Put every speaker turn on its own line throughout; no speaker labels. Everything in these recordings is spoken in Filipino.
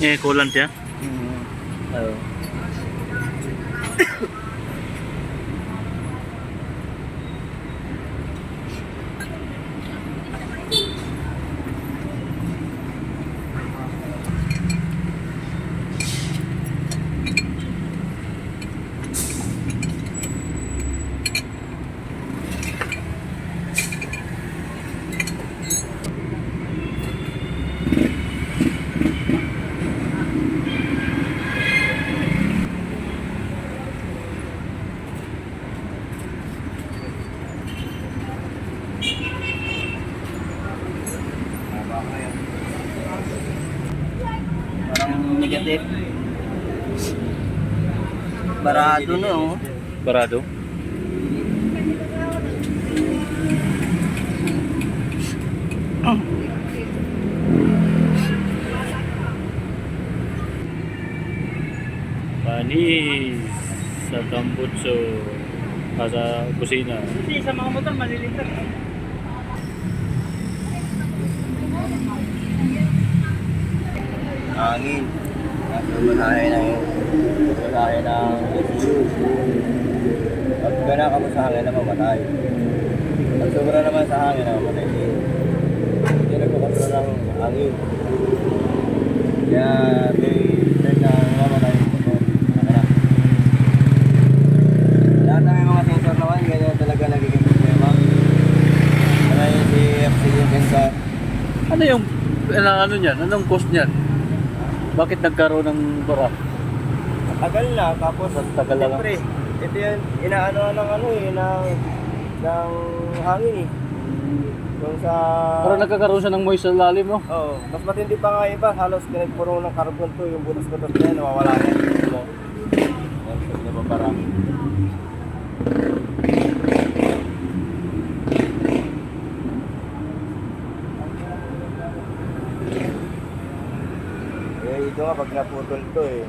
Eh, coolant ya? Oo.
Parang negative. Barado na oh.
Barado? Panis sa Tambutso sa kusina.
Kasi sa mga motor maliliit lang. Hangin. Masahe na yun. Masahe ng ECU. Pag gana ka mo sa hangin na mamatay. Pag sobra naman sa hangin na mamatay din. Hindi nagkakasal ng hangin. Kaya may time na mamatay yung motor. Lahat na may mga sensor naman, ganyan talaga nagiging problema. Kaya yung CFC yung sensor.
Ano yung ano niyan? Anong cost niyan? Bakit nagkaroon ng bara?
Tagal na, tapos
Tagal na lang.
siyempre, ito yan, inaano ng ano eh, ng hangin eh. Yung sa...
Parang nagkakaroon siya ng moist sa lalim, no?
Oo, mas matindi pa nga iba, halos pinagpuro ng carbon to, yung butas-butas na yan, nawawala yan. Ano? Yan, hindi ba parang... Eh, ito nga, pag naputol to eh.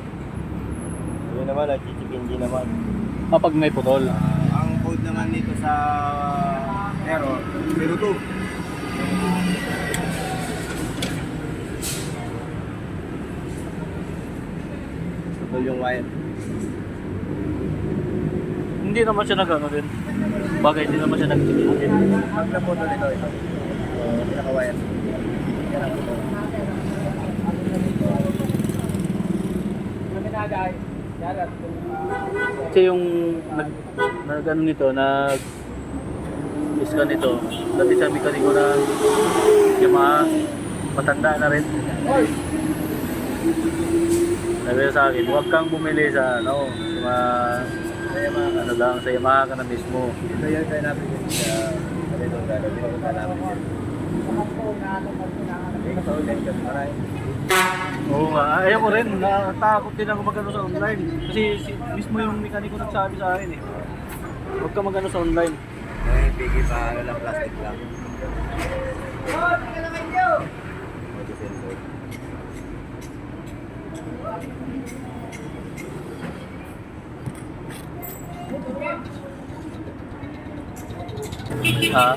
Yun naman, nagchichikinji naman.
Kapag may putol.
Ang code naman dito sa Aero, 02. Putol yung wire.
Hindi naman siya nag-ano din. Bagay, hindi naman siya nag-chicken.
Pag naputol ito. Pinaka-wire. Yan ang putol.
Kasi yung nag ano nito, scan nito, dati sa mekaniko na Yamaha, matanda na rin. Sabi niya sa akin, huwag kang bumili sa ano, sa Yamaha, ano lang, sa Yamaha ka na mismo.
Ito yun kaya namin yun sa pinunta namin yun. Hindi sa online kasi maray.
Oo nga, ayaw ko rin, natakot din ako magano sa online. Kasi mismo yung mekaniko nagsabi sa akin eh, huwag ka magano sa online.
Ay, pigi pa, ano lang, plastic lang. Body sensor.
Ha?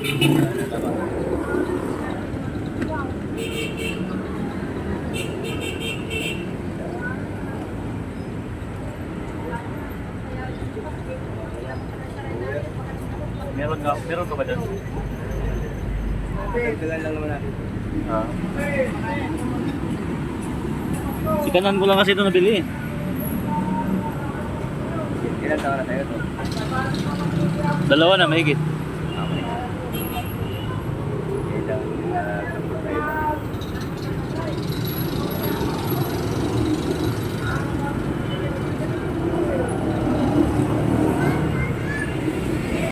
Meron ka ba dyan?
Tagal lang naman natin.
Ha? Si kanan ko lang kasi ito nabili eh.
Ilan taon na tayo to?
Dalawa na, mahigit.